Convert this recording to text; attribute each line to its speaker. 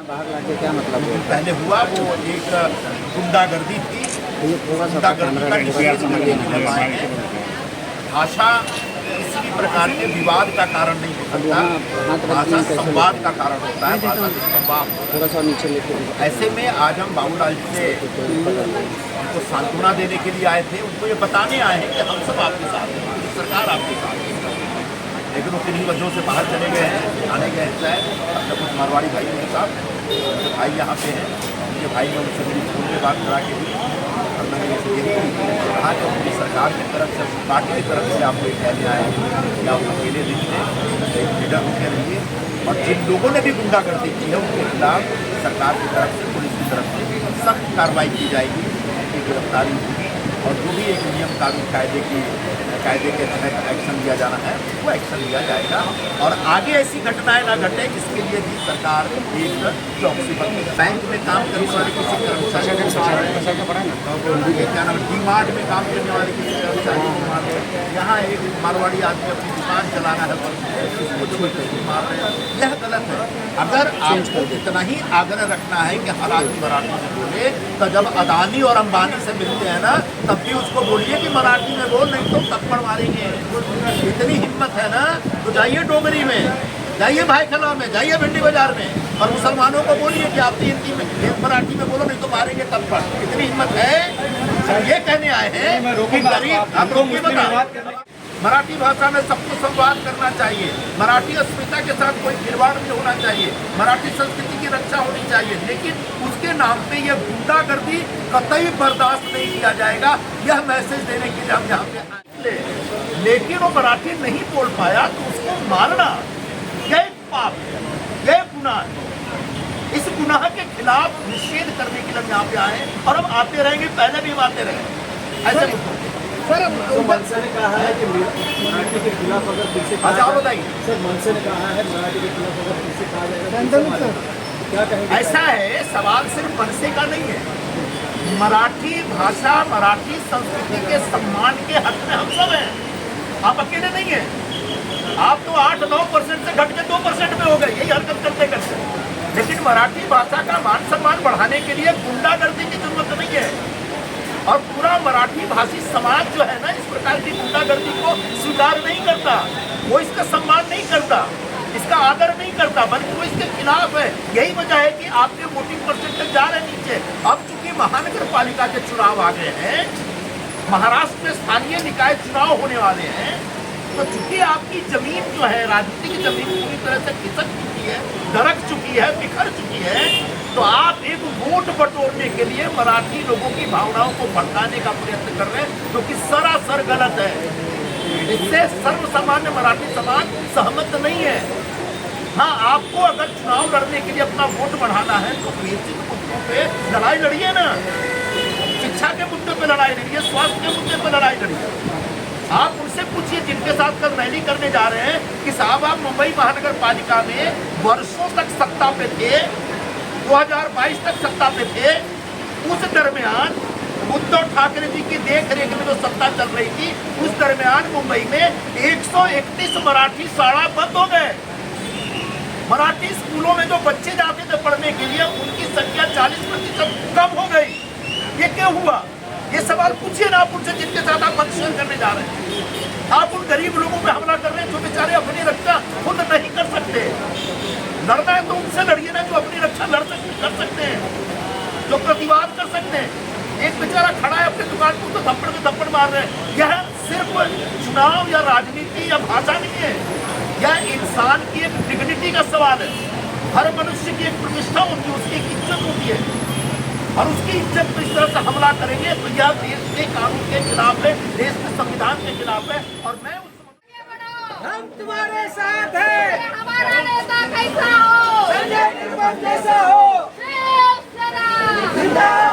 Speaker 1: बाहर लाके क्या मतलब है?
Speaker 2: पहले हुआ वो एक गुंडागर्दी थी, गुंडागर्दी का भाषा किसी भी प्रकार के विवाद का कारण नहीं हो सकता, भाषा संवाद का कारण होता है, भाषा से संवाद।
Speaker 1: थोड़ा सा नीचे लेके
Speaker 2: ऐसे में आज हम बाबूलाल जी से उनको सांत्वना देने के लिए आए थे, उनको ये बताने आए हैं कि हम सब आपके साथ हैं, सरकार आपके साथ है। लेकिन वो किन्हीं वजहों से बाहर चले गए हैं, आने गए हैं शायद अपने कुछ मारवाड़ी भाइयों के साथ। उनके भाई यहाँ पे हैं, उनके भाई ने उनसे मेरी फोन पे बात करा के दी और मैंने ये कहा कि अपनी सरकार की तरफ से, पार्टी की तरफ से आपको ये कहने आए हैं कि आप अकेले नहीं हैं, एक लीडर होकर रहिए। और जिन लोगों ने भी गुंडागर्दी की है उनके खिलाफ सरकार की तरफ से, पुलिस की तरफ से सख्त कार्रवाई की जाएगी, उनकी गिरफ्तारी होगी और जो भी एक नियम कानून कायदे के तहत एक्शन लिया जाना है वो एक्शन लिया जाएगा। और आगे ऐसी घटनाएं ना घटे जिसके लिए भी सरकार एक चौकसी बरते। बैंक में काम करने वाले किसी कर्मचारी क्या नाम, डी मार्ट में काम करने वाले किसी कर्मचारी, यहाँ एक मारवाड़ी आदमी अपनी दुकान चलाना है, यह गलत है। अगर आपको इतना ही आग्रह रखना है कि हर आदमी मराठी में बोले, तो जब अदानी और अंबानी से मिलते हैं ना तब भी उसको बोलिए कि मराठी में बोल, नहीं तो थप्पड़ मारेंगे। इतनी हिम्मत है ना तो जाइए डोगरी में, जाइए भाईखला में, जाइए भिंडी बाजार में और मुसलमानों को बोलिए कि आप हिंदी में, मराठी में बोलो, नहीं तो मारेंगे थप्पड़। इतनी हिम्मत है। सब ये कहने आए हैं कि गरीब, आप रोकिए, बता, मराठी भाषा में सबको संवाद करना चाहिए, मराठी अस्मिता के साथ कोई खिलवाड़ नहीं होना चाहिए, मराठी संस्कृति की रक्षा होनी चाहिए, लेकिन उसके नाम पे यह गुंडागर्दी कतई बर्दाश्त नहीं किया जाएगा। यह मैसेज देने के लिए हम यहाँ पे आए। लेकिन वो मराठी नहीं बोल पाया तो उसको मारना यह पाप, यह गुनाह। इस गुनाह के खिलाफ निषेध करने के लिए हम यहाँ पे आए और हम आते रहेंगे, पहले भी हम आते रहे ऐसे मुद्दों।
Speaker 3: सर, मनसे ने कहा है कि मराठी के खिलाफ अगर फिर से
Speaker 2: अच्छा बताइए
Speaker 3: सर, मनसे ने कहा है मराठी के खिलाफ अगर फिर से कहा जाएगा क्या कहेंगे?
Speaker 2: ऐसा है, सवाल सिर्फ मनसे का नहीं है, मराठी भाषा, मराठी संस्कृति के सम्मान के हक में हम सब हैं। आप अकेले नहीं हैं, आप तो 8-9% से घट के 2% में हो गए यही हरकत करते करते। लेकिन मराठी भाषा का मान सम्मान बढ़ाने के लिए गुंडागर्दी की जरूरत नहीं है। और पूरा मराठी भाषी समाज जो है ना इस प्रकार की गुंडागर्दी को स्वीकार नहीं करता, वो इसका सम्मान नहीं करता, इसका आदर नहीं करता, बल्कि वो इसके खिलाफ है। यही वजह है कि आपके वोटिंग परसेंटेज जा रहे हैं नीचे। अब चूंकि महानगर पालिका के चुनाव आ गए हैं, महाराष्ट्र में स्थानीय निकाय चुनाव होने वाले हैं, तो चूंकि आपकी जमीन जो है, राजनीतिक जमीन पूरी तरह से खिसक चुकी है, दरक चुकी है, बिखर चुकी है, तो आप एक वोट बटोरने के लिए मराठी लोगों की भावनाओं को भड़काने का प्रयत्न कर रहे हैं, जो कि सरासर गलत है। इससे सर्वसामान्य मराठी समाज सहमत नहीं है। हाँ, आपको अगर चुनाव लड़ने के लिए अपना वोट बढ़ाना है तो बेसिक मुद्दों पे लड़ाई लड़िए ना, शिक्षा के मुद्दे पे लड़ाई लड़िए, स्वास्थ्य के मुद्दे पे लड़ाई लड़िए। आप उनसे पूछिए जिनके साथ कल रैली करने जा रहे हैं कि साहब आप मुंबई महानगर पालिका में वर्षों तक सत्ता पे थे, 2022 तक सत्ता पे थे, उस दरमियान उद्धव ठाकरे जी की देख रेख में जो सत्ता चल रही थी, उस दरमियान मुंबई में 131 मराठी शाला बंद हो गए। मराठी स्कूलों में जो बच्चे जाते थे पढ़ने के लिए उनकी संख्या 40% कम हो गई। ये क्यों हुआ? ये सवाल पूछिए ना आप उनसे जिनके साथ आप मंथन करने जा रहे हैं। आप उन गरीब लोगों पे हमला कर रहे हैं जो बेचारे अपनी रक्षा खुद नहीं कर सकते। लड़ना है तो उनसे लड़िए ना जो अपनी रक्षा कर सकते हैं, जो प्रतिवाद कर सकते हैं। एक बेचारा खड़ा है अपनी दुकान पर तो थप्पड़ में थप्पड़ मार रहे हैं। यह सिर्फ चुनाव या राजनीति या भाषा नहीं है, यह इंसान की एक डिग्निटी का सवाल है। हर मनुष्य की एक प्रतिष्ठा होती है, उसकी एक इज्जत होती है, और उसकी इज्जत पर इस तरह से हमला करेंगे तो यह देश के कानून के खिलाफ है, देश के संविधान के खिलाफ है। और मैं
Speaker 4: हम तुम्हारे साथ हैं।
Speaker 5: हमारा नेता कैसा हो,
Speaker 4: संजय निर्मल जैसा हो,
Speaker 5: शिवसेना।